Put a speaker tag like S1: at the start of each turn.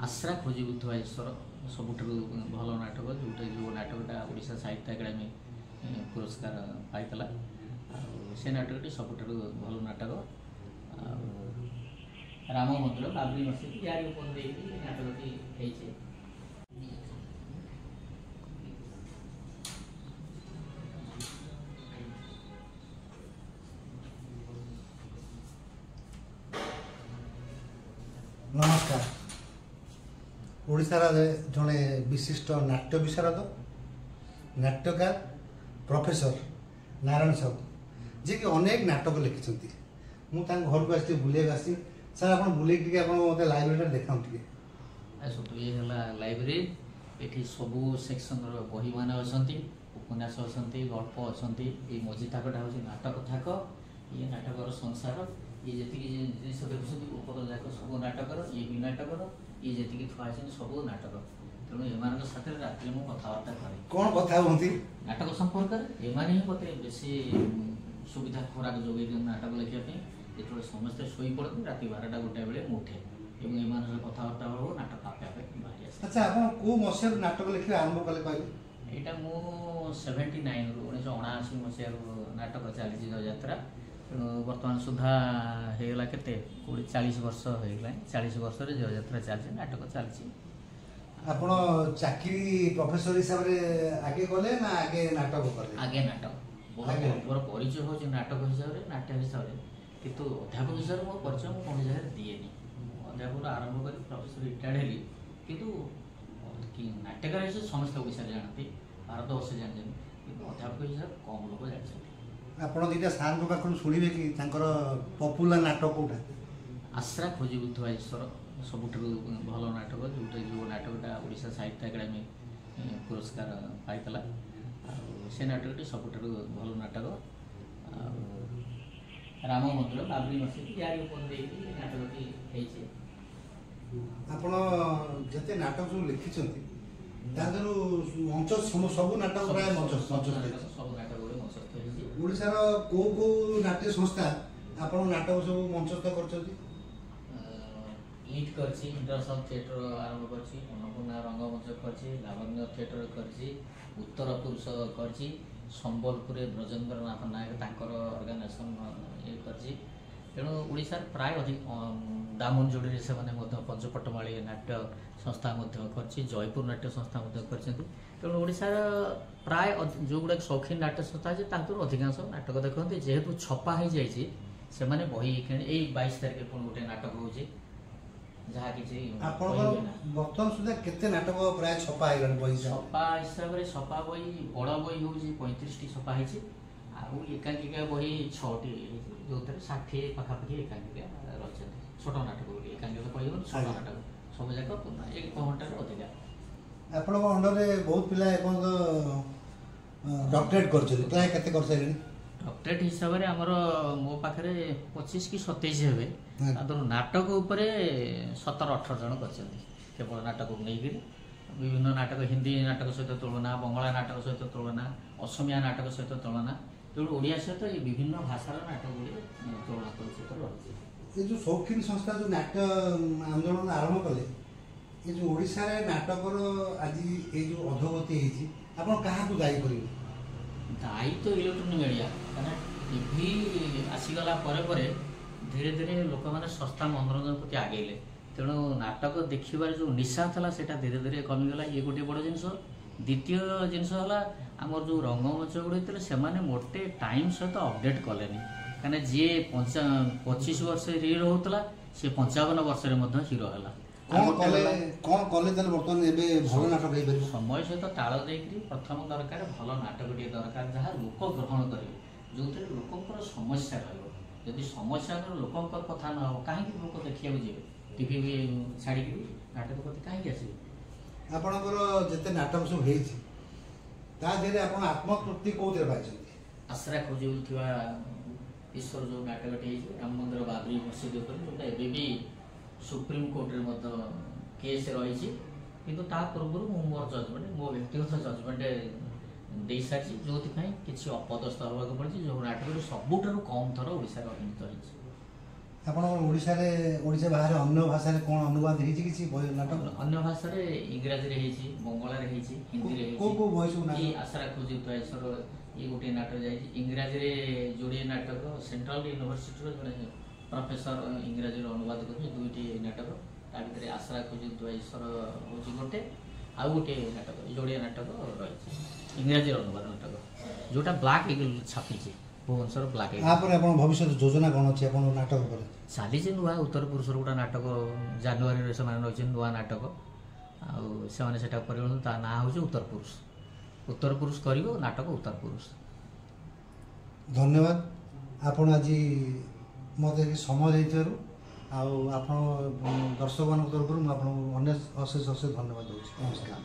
S1: आश्रा खोजी बुद्धवा ईश्वर सबुठ भल नाटक जोटा जो नाटकटा ओडिशा साहित्य एकाडेमी पुरस्कार पाइला से नाटकटी सबुठ भल नाटक राम मंदिर बाबरी मस्जिद यार नाटकटी है।
S2: नमस्कार। ओडिशार जड़े विशिष्ट नाट्य विशारद नाट्यकार प्रोफेसर नारायण साहू जी कि अनेक नाटक लिखिं मुझे घर को आसी बुले सर आप बुले मत लाइब्रेरी देखा
S1: ये लाइब्रेरी ये सबू सेक्शन बही मान अच्छा उपन्यास अच्छा गल्प अच्छा ये मझी थाकटा हूँ नाटक थाक ये नाटकर संसार ये जी जिस देखुं उपद जाक सब नाटकर ये भी नाटकर ये जी थुआई सब नाटक तेणु एम साथ रात में कथबार्ता कै
S2: कौन कथा हूँ
S1: नाटक संपर्क एम ही मत बेसी सुविधा खोराक जोगे नाटक लिखापी जो समस्ते शोई पड़ते रात 12टा 1टा बेले उठे और एम कथबार्ता हो नाटक आपे आपे बाहरी आसे।
S2: अच्छा आप कौ मसीह नाटक लिखे आरंभ कले कहले
S1: यहाँ मु 79 रू 1979 मसीह नाटक चली यात्रा बर्तमान सुधा होगा के 40 वर्ष होगा 40 वर्ष यात्रा चलती नाटक चलती।
S2: आप चाकरी प्रोफेसर हिसाब से आगे गले ना आगे नाटक कले
S1: आगे नाटक मोर परिचय हो नाटक हिसाब से नाट्य हिसाब से किंतु अध्यापक हिसाब से मोर परिचय मुझे कौन जगह दिएनि अध्यापक आरंभ कर प्रोफेसर रिटायर्ड हेली किंतु नाट्यकार हिसाब से समस्त ओडिशा जानती भारत वर्ष जानते कि अध्यापक हिसाब से कम लोग जानते।
S2: आपण दीटा सार पाखु शुणे कि पपुलर नाटक कौटा
S1: आश्रा खोजी बुद्धवा ईश्वर सबुठ भल नाटक जोटा जो नाटकटा ओडिशा साहित्य एकाडेमी पुरस्कार पाइला से नाटकटी सबुठ भल नाटक राम मंदिर बाबरी मस्जिद यार नाटकटी है।
S2: आपण जते नाटक सब लिखिं मंच सब नाटक प्राय मंच
S1: सब नाटक
S2: ओडिशार को नाट्य संस्था आपण नाटक सब मंचस्थ कर
S1: ईट कर इंटरनेशनल थिएटर आरंभ कर अन्नपूर्णा रंगमंच कर लावण्य थिएटर कर उत्तर पुरुष कर संबलपुर ब्रजेन्द्र नाथ नायक ऑर्गेनाइजेशन ये कर तेणु ओडिशार प्राय अधिक दामनजोड़ी से पंचपटमाली नाट्य संस्था कर जयपुर नाट्य संस्था कर तेणु ओडिशार प्राय जो गुड़ा शौकीन नाट्य संस्था अच्छे अधिकांश नाटक देखते जेहेतु छपा हो जाने बही यही 22 तारिख पुणी गोटे नाटक हो जहाँ कि
S2: बर्तमान सुधा केते नाटक प्राय छपा बही
S1: छपा हिसाब से छपा बही बड़ बही हूँ 35टी छपा है एकांकिका बही 6टी जो 60 पाखापाखि एकांकिका रही छोट नाटक एकांकिका कह छोट नाटक सब जाक 1 घंटार अधिका
S2: आपण अंडर बहुत पिला डॉक्टरेट कर प्राय केते कर सारे
S1: डॉक्टरेट हिसाब से आमर मो पाखे 25 कि 27 हे नाटक उपर 17-18 जन कर केवल नाटक को लेकर विभिन्न नाटक हिंदी नाटक सहित तुलना बंगला नाटक सहित तुलना असमिया नाटक सहित तुलना तेणु ओडिया सहित ये विभिन्न भाषार नाटक गुड़ी तुलना कर
S2: ये जो शौकीन संस्था जो नाट्य आंदोलन आरंभ कले ये जो ओडिशा रे नाटकर आज ये जो अधोगति होती आप दायी करेंगे
S1: दायी तो इलेक्ट्रोनिक मीडिया कहना टीवी आसीगला धीरे धीरे लोक मैंने सस्ता मनोरंजन प्रति आगेले तेणु नाटक देखिबार जो निशा था सेटा धीरे धीरे कमिगला ये गोटे बड़ जिनस द्वितीय जिनस आमर जो रंगमंच गुड़ से मोटे टाइम सहित अपडेट कले कहीं जी 25 वर्ष हिरो होता सी 55 वर्ष हिरो है
S2: कौन कले बर्तमान भल नाटक
S1: समय सहित ताल देकर प्रथम दरकार भल नाटक टे दरकार जहाँ लोक ग्रहण करेंगे जो थे लोक समस्या रही समस्या लोक कथा न हो कहीं लोक देखा जी टीवी भी छाड़ी नाटक प्रति कहीं आसवे
S2: आपणकर जिते नाटक सब होती आत्मतृप्ति कौन पाई
S1: आश्रा खोजी ईश्वर जो नाटकटी राम मंदिर बाबरी मस्जिद जोटा एवं सुप्रीम कोर्ट रे केस रही किंतु ता पूर्व मोर जजमेंट मो व्यक्तिगत जजमेंट दे सारी जो किसी अपदस्थ होगा पड़ी जो नाटक सबुठ कम थर ओडिशा अभिनीत होती
S2: ଆପଣ ଓଡ଼ିଶା ବାହାରେ ଅନ୍ୟ ଭାଷାରେ କ'ଣ ଅନୁବାଦ ହେଇଛି କିଛି ନାଟକ?
S1: ଅନ୍ୟ ଭାଷାରେ ଇଂରାଜୀରେ ହେଇଛି, ବଙ୍ଗଳାରେ ହେଇଛି, ହିନ୍ଦୀରେ
S2: କୋଉ କୋଉ ବହି ସବୁ
S1: ହେଇଛି।
S2: ନାଟକ?
S1: ଏଇ ଆଶା ରାଖୁଛି ଉତ୍ତରାଈଶ୍ୱର ଇଏ ଗୋଟିଏ ନାଟକ ଯାଇଛି। ଇଂରାଜୀରେ ଯୋଡ଼ିଏ ନାଟକ ସେଣ୍ଟ୍ରାଲ ୟୁନିଭର୍ସିଟିର ଜଣେ ପ୍ରଫେସର ଇଂରାଜୀର ଅନୁବାଦ କରିଛି 2ଟି ନାଟକ। ତା ଭିତରେ ଆଶା ରାଖୁଛି ଉତ୍ତରାଈଶ୍ୱର ହେଉଛି ଗୋଟେ, ଆଉ ଗୋଟିଏ ନାଟକ ଯୋଡ଼ିଏ ନାଟକ ରହିଛି ଇଂରାଜୀର ଅନୁବାଦ ନାଟକ, ଯେଉଁଟା ବ୍ଲାକ୍ ଇଗଲ୍ ଛାପିଛି ଭୁବନେଶ୍ୱର ବ୍ଲାକ୍ ଇଗଲ୍।
S2: ତାପରେ ଆପଣ ଭବିଷ୍ୟତ ଯୋଜନା କ'ଣ ଅଛି ଆପଣ ନାଟକ ପରେ?
S1: ଚାଲିଛି ନୂଆ ଉତ୍ତର ପୁରୁଷର ଗୋଟେ ନାଟକ ଜାନୁଆରୀରେ ସେମାନେ ନେଉଛନ୍ତି ନୂଆ ନାଟକ, ଆଉ ସେମାନେ ସେଟା କରିବେ। ତା ନାଁ ହେଉଛି ଉତ୍ତର ପୁରୁଷ। ଉତ୍ତର ପୁରୁଷ କରିବ ନାଟକ ଉତ୍ତର ପୁରୁଷ।
S2: ଧନ୍ୟବାଦ ଆପଣ ଆଜି ମୋତେ ସମୟ ଦେଇଥିବାରୁ, ଆଉ ଆପଣ ଦର୍ଶକମାନଙ୍କ ତରଫରୁ ମୁଁ ଆପଣଙ୍କୁ ଅଶେଷ ଧନ୍ୟବାଦ ଦେଉଛି। ନମସ୍କାର।